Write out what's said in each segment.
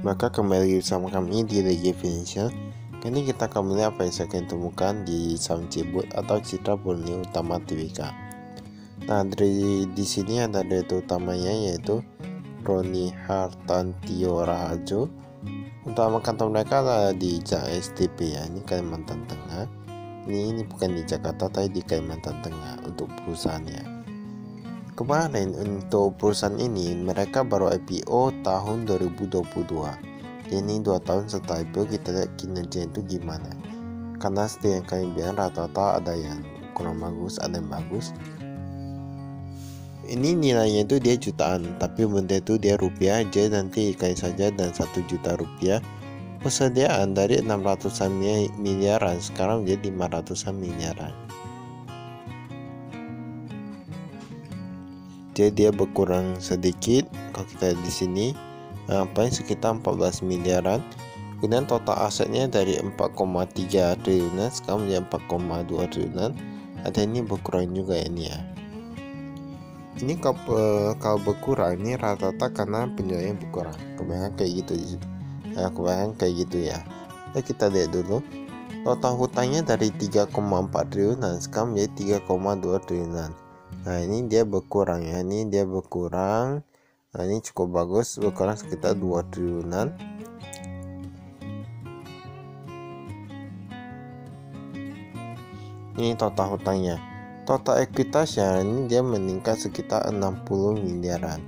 Maka kembali bersama kami di Regi Financial. Kini kita akan melihat apa yang saya akan temukan di saham Cibut atau Citra Murni Utama Tbk. Nah, di sini ada direktur utamanya yaitu Roni Hartantio Raharjo. Utama kantor mereka ada di JSTP ya, ini Kalimantan Tengah. Ini bukan di Jakarta tapi di Kalimantan Tengah untuk perusahaannya. Kemarin untuk perusahaan ini mereka baru IPO tahun 2022. Jadi 2 tahun setelah IPO kita lihat kinerja itu gimana. Karena seperti yang kalian bilang rata-rata ada yang kurang bagus, ada yang bagus. Ini nilainya itu dia jutaan, tapi benda itu dia rupiah aja, nanti kali saja dan 1 juta rupiah. Persediaan dari 600-an miliaran sekarang menjadi 500-an miliaran. Jadi dia berkurang sedikit. Kalau kita di sini paling sekitar 14 miliaran. Kemudian total asetnya dari 4,3 triliunan sekarang menjadi 4,2 triliunan. Ada ini berkurang juga ini ya. Ini kalau berkurang ini rata-rata karena penjualannya berkurang. Kebanyakan kayak gitu. Kebanyakan kayak gitu ya. Nah, kita lihat dulu. Total hutangnya dari 3,4 triliunan sekarang menjadi 3,2 triliunan. Nah, ini dia berkurang ya. Ini dia berkurang. Nah, ini cukup bagus, berkurang sekitar 2 triliunan. Ini total hutangnya. Total ekuitasnya ini dia meningkat sekitar 60 miliaran.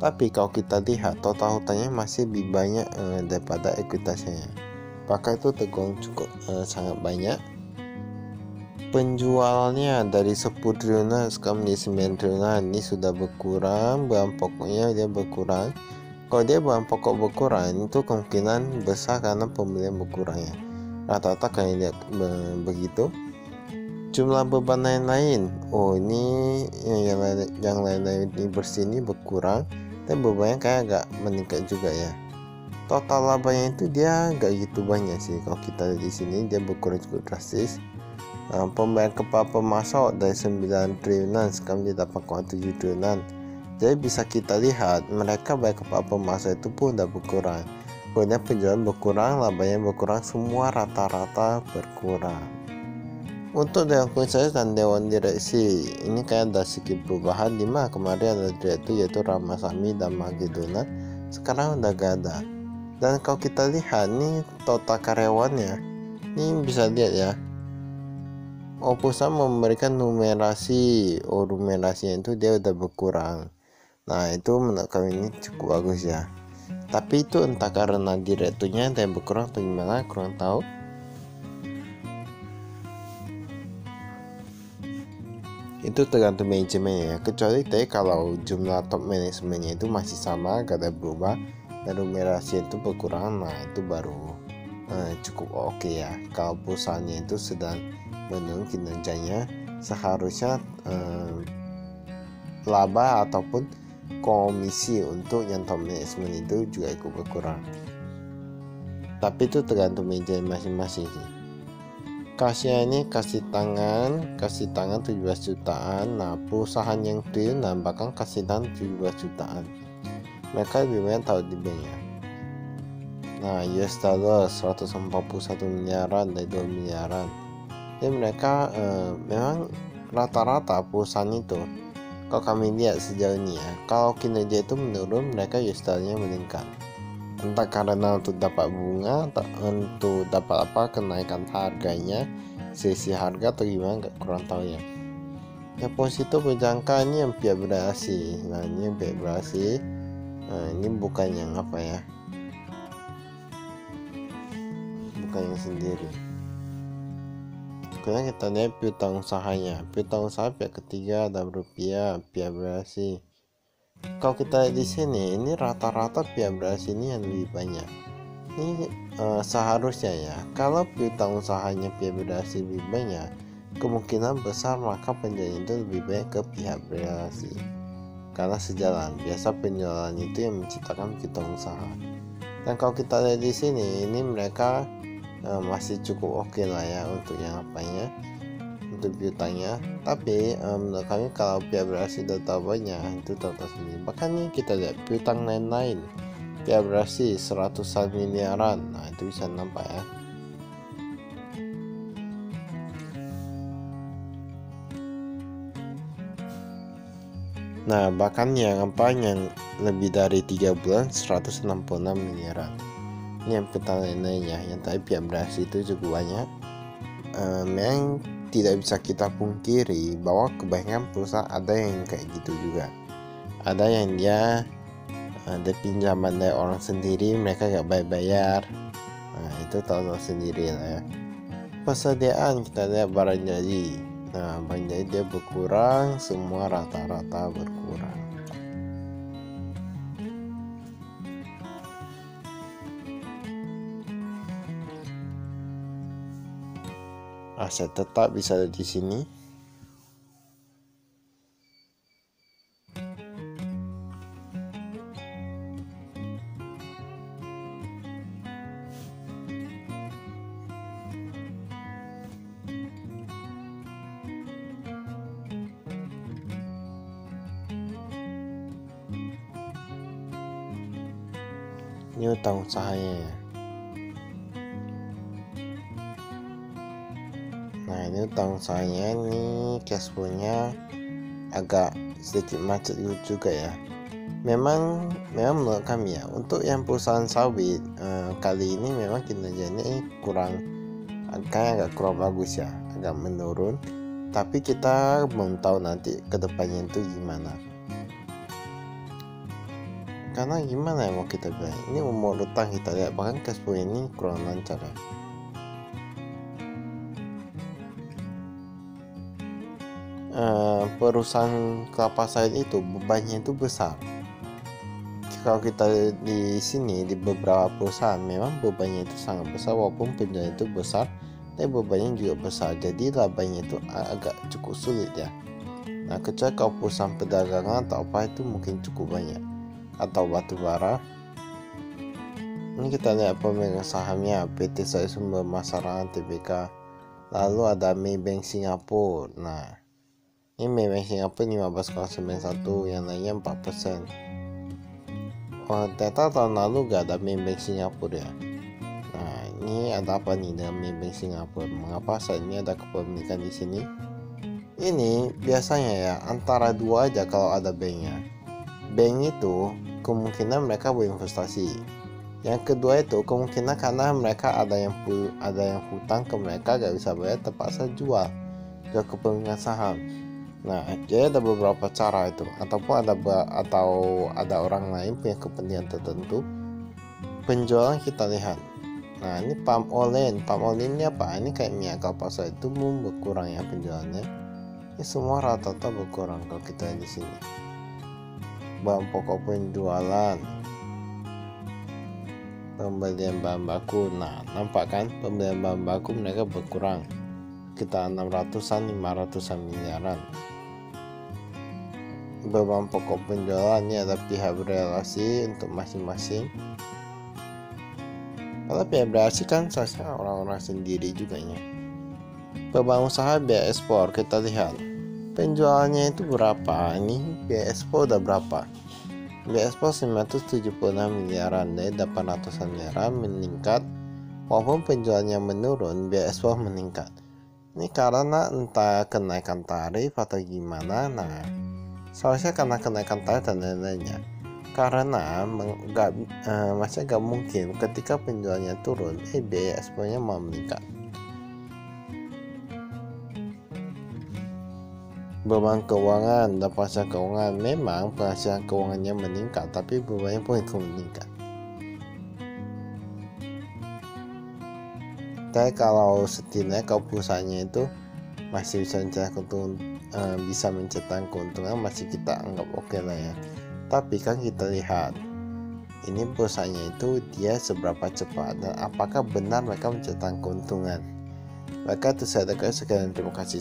Tapi kalau kita lihat total hutangnya masih lebih banyak daripada ekuitasnya. Maka itu tergolong cukup sangat banyak. Penjualannya dari 10 triliunan sekarang menjadi 9 triliunan. Ini sudah berkurang, bahan pokoknya dia berkurang. Kalau dia bahan pokok berkurang itu kemungkinan besar karena pembelian berkurang ya. Rata-rata kalian lihat begitu. Jumlah beban lain-lain, ini yang lain-lain ini bersih ini berkurang, dan bebannya kayak agak meningkat juga ya. Total labanya itu dia nggak gitu banyak sih. Kalau kita lihat di sini dia berkurang cukup drastis. Pembayaran kepada pemasok dari 9 triliunan sekarang menjadi 8,7 triliunan. Jadi bisa kita lihat mereka bayar kepada pemasok itu pun udah berkurang. Kemudian penjualan berkurang, labanya berkurang, semua rata-rata berkurang. Untuk dewan komisaris dan dewan direksi ini kayak ada sedikit perubahan. Dimana kemarin ada direktur yaitu Ramasamy dan Magedona, sekarang udah gak ada. Dan kalau kita lihat nih total karyawannya, ini bisa lihat ya. Perusahaan memberikan numerasi, numerasinya itu dia udah berkurang. Nah, itu menurut kami ini cukup bagus ya. Tapi itu entah karena direkturnya yang berkurang atau gimana, kurang tahu. Itu tergantung manajemennya ya. Kecuali tadi kalau jumlah top manajemennya itu masih sama, gak ada berubah, dan numerasi itu berkurang, nah itu baru cukup oke ya. Kalau perusahaannya itu sedang menurun kinerjanya, seharusnya laba ataupun komisi untuk yang top management itu juga ikut berkurang. Tapi itu tergantung manajemen masing-masing sih. Kasnya ini kasih tangan 17 jutaan. Nah, perusahaan yang triliunan bahkan kasih tangan 17 jutaan. Mereka lebih banyak tahu di bank ya. Nah, US dollar 141 miliaran dari 2 miliaran. Jadi mereka memang rata-rata perusahaan itu, kalau kami lihat sejauh ini ya, kalau kinerja itu menurun, mereka US dollarnya meningkat. Entah karena untuk dapat bunga, atau untuk dapat apa, kenaikan harganya, sisi harga atau gimana, nggak kurang tahu ya. Deposito berjangka ini yang pihak berasi. Nah, ini yang pihak berasi. Nah, ini bukan yang apa ya, bukan yang sendiri. Karena kita lihat piutang usahanya, piutang usaha pihak ketiga dan rupiah, pihak berasi. Kalau kita lihat di sini, ini rata-rata pihak berasi ini yang lebih banyak. Ini seharusnya ya, kalau piutang usahanya pihak berasi lebih banyak, kemungkinan besar maka penjualan itu lebih banyak ke pihak berasi. Karena sejalan, biasa penjualan itu yang menciptakan piutang usaha. Dan kalau kita lihat di sini, ini mereka masih cukup oke lah ya untuk yang apanya, untuk piutangnya. Tapi menurut kami kalau pihak berhasil data banyak itu total sendiri. Bahkan nih kita lihat piutang lain-lain pihak Brasi 100-an miliaran. Nah itu bisa nampak ya. Nah bahkan yang lebih dari 3 bulan 166 miliaran. Ini yang pertanyaan lainnya, yang tadi pihak Brasi itu cukup banyak. Memang tidak bisa kita pungkiri bahwa kebanyakan perusahaan ada yang kayak gitu juga. Ada yang dia ada pinjaman dari orang sendiri, mereka gak bayar. Nah itu tahu sendiri lah ya. Persediaan kita lihat barang jadi. Nah barang jadi dia berkurang, semua rata-rata berkurang. Aset tetap bisa ada di sini. Ini utang usahanya ya. Nah ini utang usahanya, nih cash flow-nya agak sedikit macet juga ya. Memang menurut kami ya, untuk yang perusahaan sawit kali ini memang kinerjanya agak kurang bagus ya, agak menurun. Tapi kita belum tahu nanti kedepannya itu gimana. Karena gimana ya mau kita bilang, ini umur utang kita lihat, bahkan cash flow ini kurang lancar ya. Perusahaan kelapa sawit itu bebannya itu besar. Kalau kita di sini di beberapa perusahaan memang bebannya itu sangat besar, walaupun penjualan itu besar, tapi bebannya juga besar. Jadi labanya itu agak cukup sulit ya. Nah kecuali kalau perusahaan perdagangan atau apa itu mungkin cukup banyak, atau batu bara. Ini kita lihat pemegang sahamnya PT Sawit Sumber Masaran Tbk, lalu ada Maybank Singapura. Nah ini Maybank Singapura 15,91, yang lainnya 4%. Oh ternyata tahun lalu gak ada Maybank Singapura ya. Nah ini ada apa nih dengan Maybank Singapura? Mengapa saat ini ada kepemilikan di sini? Ini biasanya ya antara dua aja kalau ada banknya. Bank itu kemungkinan mereka berinvestasi. Yang kedua itu kemungkinan karena mereka ada yang hutang ke mereka gak bisa bayar, terpaksa jual ke kepemilikan saham. Nah jadi ada beberapa cara itu, ataupun ada orang lain punya kepentingan tertentu. Penjualan kita lihat. Nah ini palm oil ini apa? Ini kayak minyak kelapa sawit itu berkurang ya penjualannya. Ini semua rata-rata berkurang kalau kita di sini. Bahan pokok penjualan, pembelian bahan baku. Nah nampak kan pembelian bahan baku mereka berkurang, kita 600-an 500-an miliaran. Beban pokok penjualan ini ada pihak berelasi untuk masing-masing. Kalau pihak berelasi kan seharusnya orang-orang sendiri juga ya. Beban usaha biaya ekspor kita lihat penjualannya itu berapa. Ini biaya ekspor udah berapa? Biaya ekspor 976 miliaran dari 800-an miliaran, meningkat. Walaupun penjualannya menurun, biaya ekspor meningkat. Ini karena entah kenaikan tarif atau gimana. Nah seharusnya karena kenaikan tarif dan lain-lainnya. Karena masih gak mungkin ketika penjualannya turun biaya ekspornya mau meningkat. Beban keuangan dan penghasilan keuangan, memang penghasilan keuangannya meningkat, tapi bebannya pun ikut meningkat. Tapi kalau setidaknya kalau perusahaannya itu masih bisa mencetak keuntungan, masih kita anggap oke lah ya. Tapi kan kita lihat ini perusahaannya itu dia seberapa cepat dan apakah benar mereka mencetak keuntungan. Maka itu saya sekian, terima kasih.